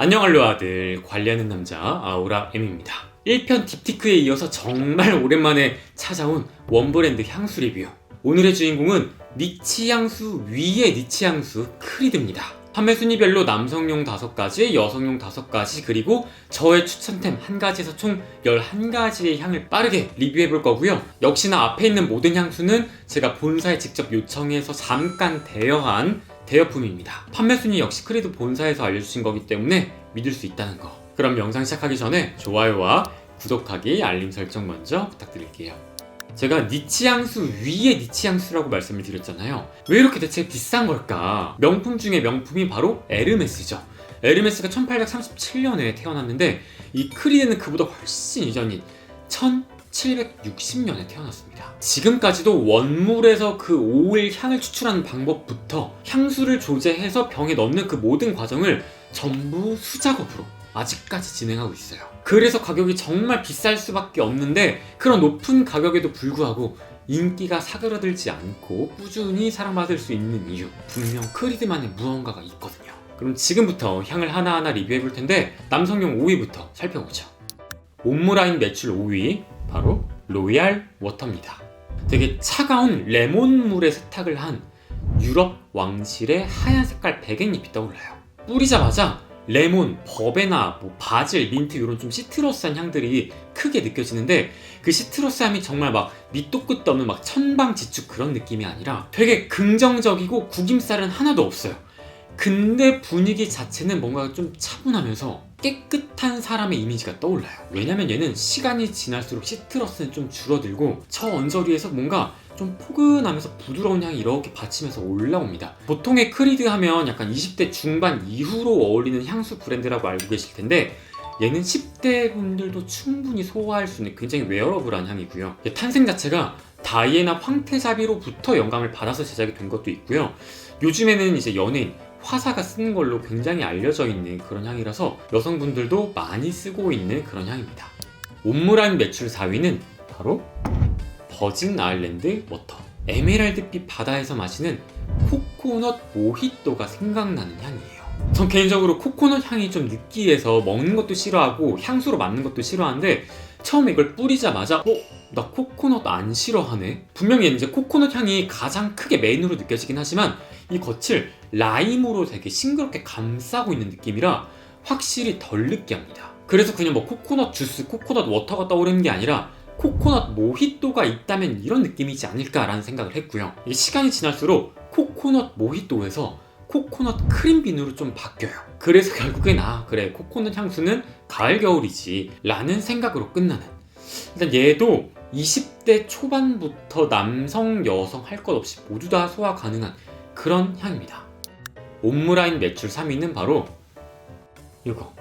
안녕 알로아들, 관리하는 남자 아우라 M입니다. 1편 딥티크에 이어서 정말 오랜만에 찾아온 원브랜드 향수 리뷰. 오늘의 주인공은 니치 향수 위의 니치 향수 크리드입니다. 판매 순위별로 남성용 5가지, 여성용 5가지, 그리고 저의 추천템 1가지에서 총 11가지의 향을 빠르게 리뷰해볼 거고요. 역시나 앞에 있는 모든 향수는 제가 본사에 직접 요청해서 잠깐 대여한 대여품입니다. 판매 순위 역시 크리드 본사에서 알려주신 거기 때문에 믿을 수 있다는 거. 그럼 영상 시작하기 전에 좋아요와 구독하기, 알림 설정 먼저 부탁드릴게요. 제가 니치 향수 위에 니치 향수라고 말씀을 드렸잖아요. 왜 이렇게 대체 비싼 걸까? 명품 중에 명품이 바로 에르메스죠. 에르메스가 1837년에 태어났는데 이 크리드는 그보다 훨씬 이전인 1760년에 태어났습니다. 지금까지도 원물에서 그 오일 향을 추출하는 방법부터 향수를 조제해서 병에 넣는 그 모든 과정을 전부 수작업으로 아직까지 진행하고 있어요. 그래서 가격이 정말 비쌀 수밖에 없는데 그런 높은 가격에도 불구하고 인기가 사그라들지 않고 꾸준히 사랑받을 수 있는 이유, 분명 크리드만의 무언가가 있거든요. 그럼 지금부터 향을 하나하나 리뷰해볼 텐데 남성용 5위부터 살펴보죠. 옴므라인 매출 5위, 바로 로얄 워터입니다. 되게 차가운 레몬물에 세탁을 한 유럽 왕실의 하얀 색깔 백앵잎이 떠올라요. 뿌리자마자 레몬, 버베나, 바질, 민트 이런 좀 시트러스한 향들이 크게 느껴지는데 그 시트러스함이 정말 막 밑도 끝도 없는 막 천방지축 그런 느낌이 아니라 되게 긍정적이고 구김살은 하나도 없어요. 근데 분위기 자체는 뭔가 좀 차분하면서 깨끗한 사람의 이미지가 떠올라요. 왜냐면 얘는 시간이 지날수록 시트러스는 좀 줄어들고 저 언저리에서 뭔가 좀 포근하면서 부드러운 향이 이렇게 받치면서 올라옵니다. 보통의 크리드 하면 약간 20대 중반 이후로 어울리는 향수 브랜드라고 알고 계실 텐데 얘는 10대 분들도 충분히 소화할 수 있는 굉장히 웨어러블한 향이고요. 탄생 자체가 다이애나 황태자비로부터 영감을 받아서 제작이 된 것도 있고요. 요즘에는 이제 연예인 화사가 쓰는 걸로 굉장히 알려져 있는 그런 향이라서 여성분들도 많이 쓰고 있는 그런 향입니다. 옴므라인 매출 4위는 바로 버진 아일랜드 워터. 에메랄드빛 바다에서 마시는 코코넛 모히또가 생각나는 향이에요. 전 개인적으로 코코넛 향이 좀 느끼해서 먹는 것도 싫어하고 향수로 맡는 것도 싫어하는데 처음에 이걸 뿌리자마자 나 코코넛 안 싫어하네? 분명히 이제 코코넛 향이 가장 크게 메인으로 느껴지긴 하지만 이 겉을 라임으로 되게 싱그럽게 감싸고 있는 느낌이라 확실히 덜 느끼합니다. 그래서 그냥 뭐 코코넛 주스, 코코넛 워터가 떠오르는 게 아니라 코코넛 모히또가 있다면 이런 느낌이지 않을까라는 생각을 했고요. 시간이 지날수록 코코넛 모히또에서 코코넛 크림빈으로 좀 바뀌어요. 그래서 결국엔 그래 코코넛 향수는 가을 겨울이지 라는 생각으로 끝나는, 일단 얘도 20대 초반부터 남성 여성 할 것 없이 모두 다 소화 가능한 그런 향입니다. 옴므라인 매출 3위는 바로 이거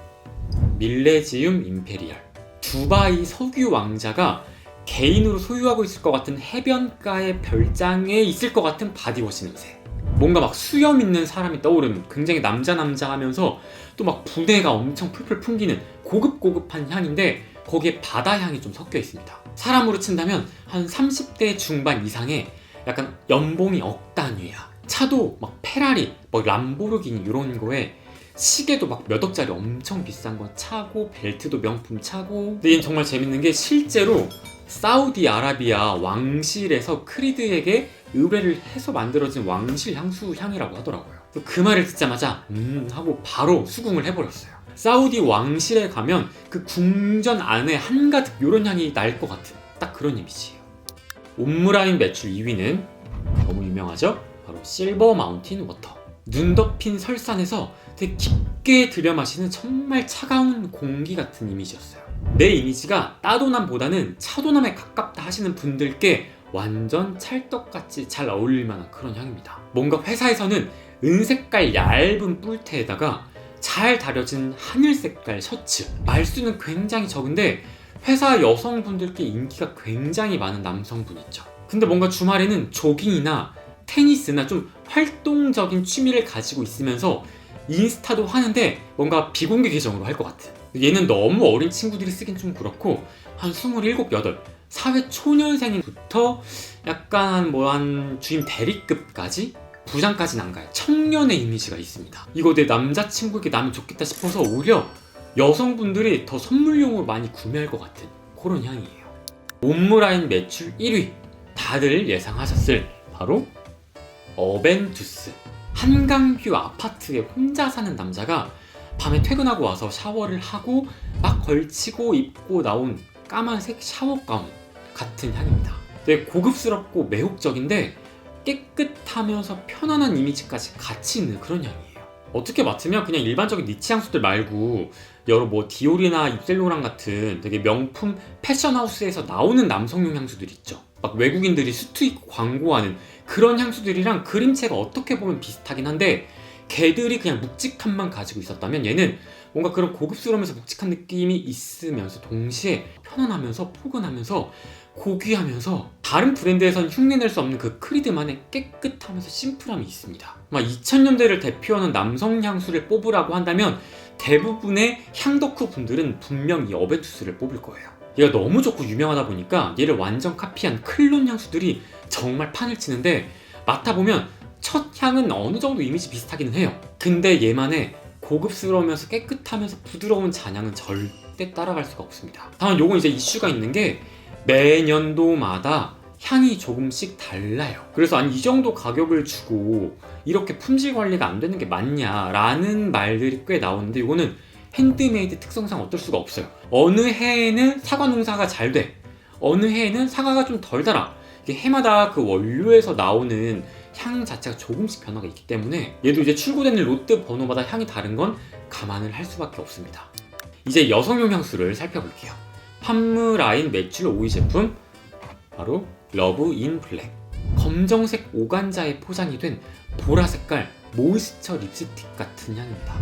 밀레지움 임페리얼. 두바이 석유 왕자가 개인으로 소유하고 있을 것 같은 해변가의 별장에 있을 것 같은 바디워시 냄새. 뭔가 막 수염 있는 사람이 떠오르는 굉장히 남자 하면서 또 막 분해가 엄청 풀풀 풍기는 고급한 향인데 거기에 바다 향이 좀 섞여 있습니다. 사람으로 친다면 한 30대 중반 이상의 약간 연봉이 억 단위야. 차도 막 페라리, 뭐 람보르기니 이런 거에 시계도 막 몇 억짜리 엄청 비싼 거 차고 벨트도 명품 차고. 근데 얘는 정말 재밌는 게 실제로 사우디아라비아 왕실에서 크리드에게 의뢰를 해서 만들어진 왕실 향수 향이라고 하더라고요. 그 말을 듣자마자 하고 바로 수긍을 해버렸어요. 사우디 왕실에 가면 그 궁전 안에 한가득 이런 향이 날 것 같은 딱 그런 이미지예요. 옴므라인 매출 2위는 너무 유명하죠? 바로 실버 마운틴 워터. 눈 덮인 설산에서 되게 깊게 들여 마시는 정말 차가운 공기 같은 이미지였어요. 내 이미지가 따도남보다는 차도남에 가깝다 하시는 분들께 완전 찰떡같이 잘 어울릴 만한 그런 향입니다. 뭔가 회사에서는 은색깔 얇은 뿔테에다가 잘 다려진 하늘색깔 셔츠, 말수는 굉장히 적은데 회사 여성분들께 인기가 굉장히 많은 남성분 있죠. 근데 뭔가 주말에는 조깅이나 테니스나 좀 활동적인 취미를 가지고 있으면서 인스타도 하는데 뭔가 비공개 계정으로 할 것 같은. 얘는 너무 어린 친구들이 쓰긴 좀 그렇고 한 27, 8 사회 초년생부터 약간 한 주임 대리급까지 부장까지는 안 가요. 청년의 이미지가 있습니다. 이거 내 남자친구에게 나면 좋겠다 싶어서 오히려 여성분들이 더 선물용으로 많이 구매할 것 같은 그런 향이에요. 옴므라인 매출 1위, 다들 예상하셨을 바로 어벤투스. 한강뷰 아파트에 혼자 사는 남자가 밤에 퇴근하고 와서 샤워를 하고 막 걸치고 입고 나온 까만색 샤워 가운 같은 향입니다. 되게 고급스럽고 매혹적인데 깨끗하면서 편안한 이미지까지 같이 있는 그런 향이에요. 어떻게 맡으면 그냥 일반적인 니치 향수들 말고 여러 뭐 디올이나 입셀로랑 같은 되게 명품 패션하우스에서 나오는 남성용 향수들 있죠. 막 외국인들이 수트 입고 광고하는 그런 향수들이랑 그림체가 어떻게 보면 비슷하긴 한데 걔들이 그냥 묵직함만 가지고 있었다면 얘는 뭔가 그런 고급스러우면서 묵직한 느낌이 있으면서 동시에 편안하면서 포근하면서 고귀하면서 다른 브랜드에선 흉내낼 수 없는 그 크리드만의 깨끗하면서 심플함이 있습니다. 2000년대를 대표하는 남성 향수를 뽑으라고 한다면 대부분의 향덕후 분들은 분명 이 어벤투스를 뽑을 거예요. 얘가 너무 좋고 유명하다 보니까 얘를 완전 카피한 클론 향수들이 정말 판을 치는데 맡아보면 첫 향은 어느 정도 이미지 비슷하기는 해요. 근데 얘만의 고급스러우면서 깨끗하면서 부드러운 잔향은 절대 따라갈 수가 없습니다. 다만 요건 이제 이슈가 있는 게 매년도마다 향이 조금씩 달라요. 그래서 아니 이 정도 가격을 주고 이렇게 품질 관리가 안 되는 게 맞냐라는 말들이 꽤 나오는데 이거는 핸드메이드 특성상 어쩔 수가 없어요. 어느 해에는 사과 농사가 잘 돼, 어느 해에는 사과가 좀 덜 달아. 이게 해마다 그 원료에서 나오는 향 자체가 조금씩 변화가 있기 때문에 얘도 이제 출고되는 롯데 번호마다 향이 다른 건 감안을 할 수밖에 없습니다. 이제 여성용 향수를 살펴볼게요. 팜므라인 매출 5위 제품 바로 러브 인 블랙. 검정색 오간자에 포장이 된 보라 색깔 모이스처 립스틱 같은 향입니다.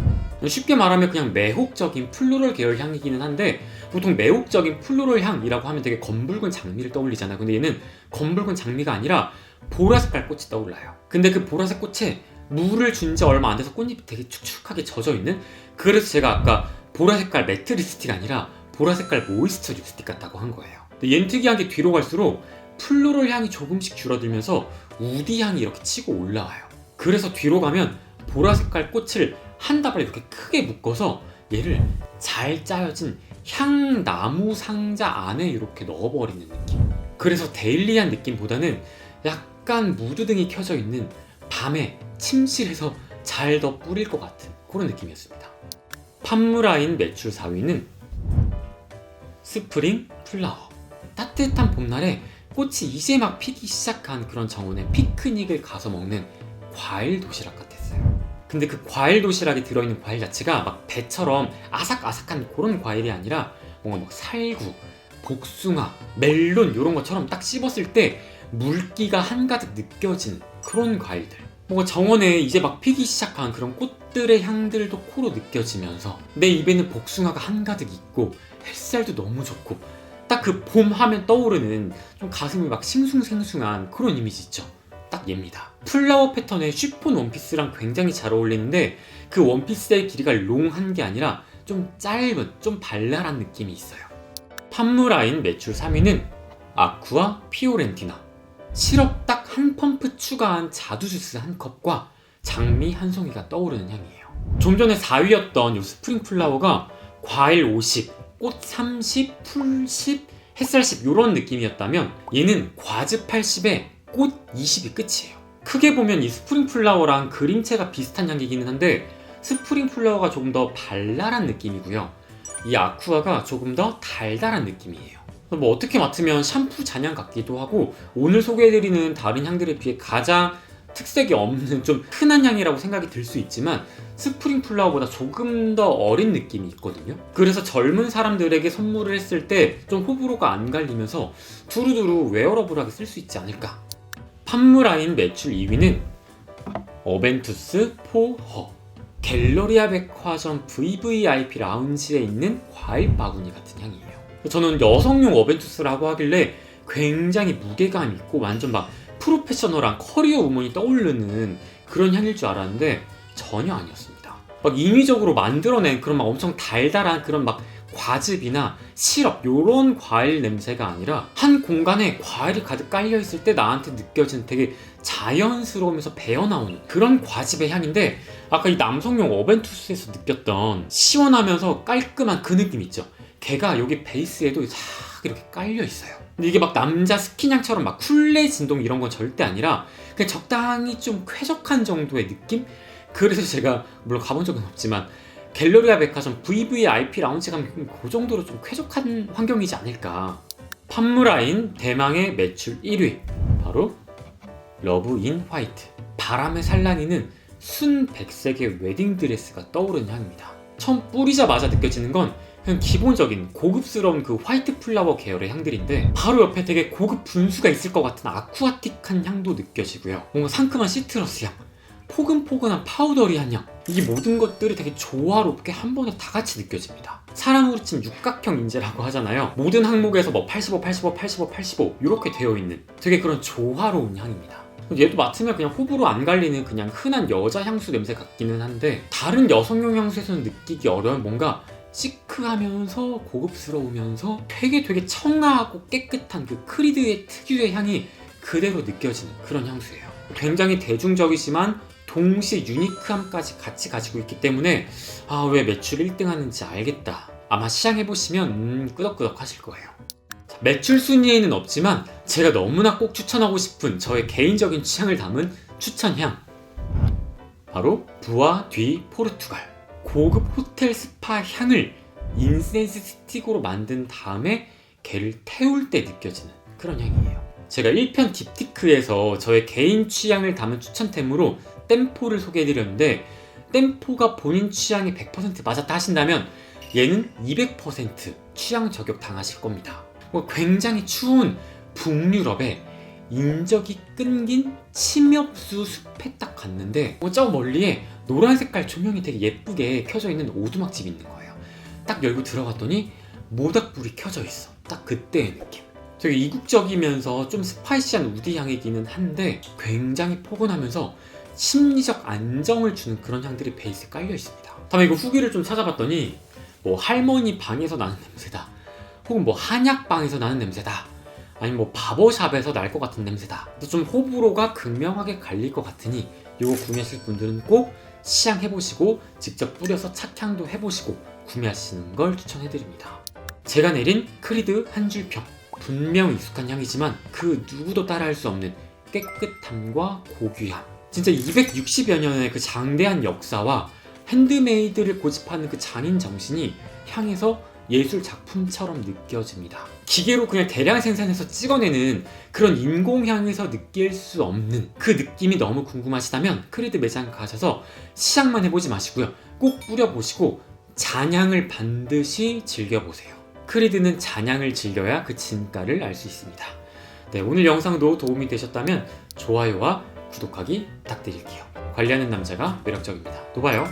쉽게 말하면 그냥 매혹적인 플로럴 계열 향이기는 한데 보통 매혹적인 플로럴 향이라고 하면 되게 검붉은 장미를 떠올리잖아요. 근데 얘는 검붉은 장미가 아니라 보라 색깔 꽃이 떠올라요. 근데 그 보라색 꽃에 물을 준 지 얼마 안 돼서 꽃잎이 되게 축축하게 젖어있는, 그래서 제가 아까 보라 색깔 매트 립스틱이 아니라 보라 색깔 모이스처 립스틱 같다고 한 거예요. 근데 얘는 특이한 게 뒤로 갈수록 플로럴 향이 조금씩 줄어들면서 우디 향이 이렇게 치고 올라와요. 그래서 뒤로 가면 보라 색깔 꽃을 한 다발 이렇게 크게 묶어서 얘를 잘 짜여진 향나무 상자 안에 이렇게 넣어버리는 느낌. 그래서 데일리한 느낌보다는 약간 무드등이 켜져 있는 밤에 침실에서 잘 더 뿌릴 것 같은 그런 느낌이었습니다. 팜므라인 매출 4위는 스프링 플라워. 따뜻한 봄날에 꽃이 이제 막 피기 시작한 그런 정원에 피크닉을 가서 먹는 과일 도시락 같았어요. 근데 그 과일 도시락에 들어있는 과일 자체가 막 배처럼 아삭아삭한 그런 과일이 아니라 뭔가 막 살구, 복숭아, 멜론 이런 것처럼 딱 씹었을 때 물기가 한가득 느껴지는 그런 과일들. 뭔가 정원에 이제 막 피기 시작한 그런 꽃들의 향들도 코로 느껴지면서 내 입에는 복숭아가 한가득 있고 햇살도 너무 좋고 딱 그 봄 하면 떠오르는 좀 가슴이 막 싱숭생숭한 그런 이미지 있죠. 딱 얘입니다. 플라워 패턴의 쉬폰 원피스랑 굉장히 잘 어울리는데 그 원피스의 길이가 롱한 게 아니라 좀 짧은, 좀 발랄한 느낌이 있어요. 팜므라인 매출 3위는 아쿠아 피오렌티나. 시럽 딱 한 펌프 추가한 자두 주스 한 컵과 장미 한 송이가 떠오르는 향이에요. 좀 전에 4위였던 이 스프링 플라워가 과일 50, 꽃 30, 풀 10, 햇살 10 이런 느낌이었다면 얘는 과즙 80에 꽃 20이 끝이에요. 크게 보면 이 스프링 플라워랑 그림체가 비슷한 향이기는 한데 스프링 플라워가 조금 더 발랄한 느낌이고요. 이 아쿠아가 조금 더 달달한 느낌이에요. 뭐 어떻게 맡으면 샴푸 잔향 같기도 하고 오늘 소개해드리는 다른 향들에 비해 가장 특색이 없는 좀 흔한 향이라고 생각이 들 수 있지만 스프링 플라워보다 조금 더 어린 느낌이 있거든요. 그래서 젊은 사람들에게 선물을 했을 때 좀 호불호가 안 갈리면서 두루두루 웨어러블하게 쓸 수 있지 않을까. 팜므라인 매출 2위는 어벤투스 포허. 갤러리아 백화점 VVIP 라운지에 있는 과일 바구니 같은 향이에요. 저는 여성용 어벤투스라고 하길래 굉장히 무게감 있고 완전 막 프로페셔널한 커리어 우먼이 떠오르는 그런 향일 줄 알았는데 전혀 아니었습니다. 막 인위적으로 만들어낸 그런 막 엄청 달달한 그런 막 과즙이나 시럽 요런 과일 냄새가 아니라 한 공간에 과일이 가득 깔려있을 때 나한테 느껴지는 되게 자연스러우면서 배어나오는 그런 과즙의 향인데, 아까 이 남성용 어벤투스에서 느꼈던 시원하면서 깔끔한 그 느낌 있죠? 걔가 여기 베이스에도 싹 이렇게 깔려있어요. 근데 이게 막 남자 스킨향처럼 막 쿨레 진동 이런 건 절대 아니라 그냥 적당히 좀 쾌적한 정도의 느낌? 그래서 제가 물론 가본 적은 없지만 갤러리아 백화점 VVIP 라운지 가면 그 정도로 좀 쾌적한 환경이지 않을까. 판무라인 대망의 매출 1위, 바로 러브 인 화이트. 바람에 살라니는 순백색의 웨딩드레스가 떠오르는 향입니다. 처음 뿌리자마자 느껴지는 건 그냥 기본적인 고급스러운 그 화이트 플라워 계열의 향들인데, 바로 옆에 되게 고급 분수가 있을 것 같은 아쿠아틱한 향도 느껴지고요. 뭔가 상큼한 시트러스 향, 포근포근한 파우더리한 향, 이 모든 것들이 되게 조화롭게 한 번에 다 같이 느껴집니다. 사람으로 치면 육각형 인재라고 하잖아요. 모든 항목에서 뭐 85, 85, 85, 85 이렇게 되어 있는 되게 그런 조화로운 향입니다. 얘도 맡으면 그냥 호불호 안 갈리는 그냥 흔한 여자 향수 냄새 같기는 한데, 다른 여성용 향수에서는 느끼기 어려운 뭔가 시크하면서 고급스러우면서 되게 청아하고 깨끗한 그 크리드의 특유의 향이 그대로 느껴지는 그런 향수예요. 굉장히 대중적이지만 동시에 유니크함까지 같이 가지고 있기 때문에 왜 매출 1등 하는지 알겠다. 아마 시향해보시면 끄덕끄덕 하실 거예요. 매출 순위에는 없지만 제가 너무나 꼭 추천하고 싶은 저의 개인적인 취향을 담은 추천향, 바로 부아 디 포르투갈. 고급 호텔 스파 향을 인센스 스틱으로 만든 다음에 걔를 태울 때 느껴지는 그런 향이에요. 제가 1편 딥티크에서 저의 개인 취향을 담은 추천템으로 템포를 소개해드렸는데, 템포가 본인 취향이 100% 맞았다 하신다면 얘는 200% 취향 저격 당하실 겁니다. 굉장히 추운 북유럽에 인적이 끊긴 침엽수 숲에 딱 갔는데, 저 멀리에 노란 색깔 조명이 되게 예쁘게 켜져 있는 오두막집이 있는 거예요. 딱 열고 들어갔더니 모닥불이 켜져 있어. 딱 그때의 느낌. 되게 이국적이면서 좀 스파이시한 우디 향이기는 한데 굉장히 포근하면서 심리적 안정을 주는 그런 향들이 베이스에 깔려 있습니다. 다음에 이거 후기를 좀 찾아봤더니 뭐 할머니 방에서 나는 냄새다, 혹은 뭐 한약방에서 나는 냄새다, 아니면 뭐 바버샵에서 날 것 같은 냄새다. 좀 호불호가 극명하게 갈릴 것 같으니 이거 구매하실 분들은 꼭 시향해보시고 직접 뿌려서 착향도 해보시고 구매하시는 걸 추천해드립니다. 제가 내린 크리드 한 줄 평, 분명 익숙한 향이지만 그 누구도 따라할 수 없는 깨끗함과 고귀함, 진짜 260여 년의 그 장대한 역사와 핸드메이드를 고집하는 그 장인 정신이 향에서 예술 작품처럼 느껴집니다. 기계로 그냥 대량 생산해서 찍어내는 그런 인공향에서 느낄 수 없는 그 느낌이 너무 궁금하시다면 크리드 매장 가셔서 시향만 해보지 마시고요, 꼭 뿌려보시고 잔향을 반드시 즐겨보세요. 크리드는 잔향을 즐겨야 그 진가를 알 수 있습니다. 네, 오늘 영상도 도움이 되셨다면 좋아요와 구독하기 부탁드릴게요. 관리하는 남자가 매력적입니다. 또 봐요.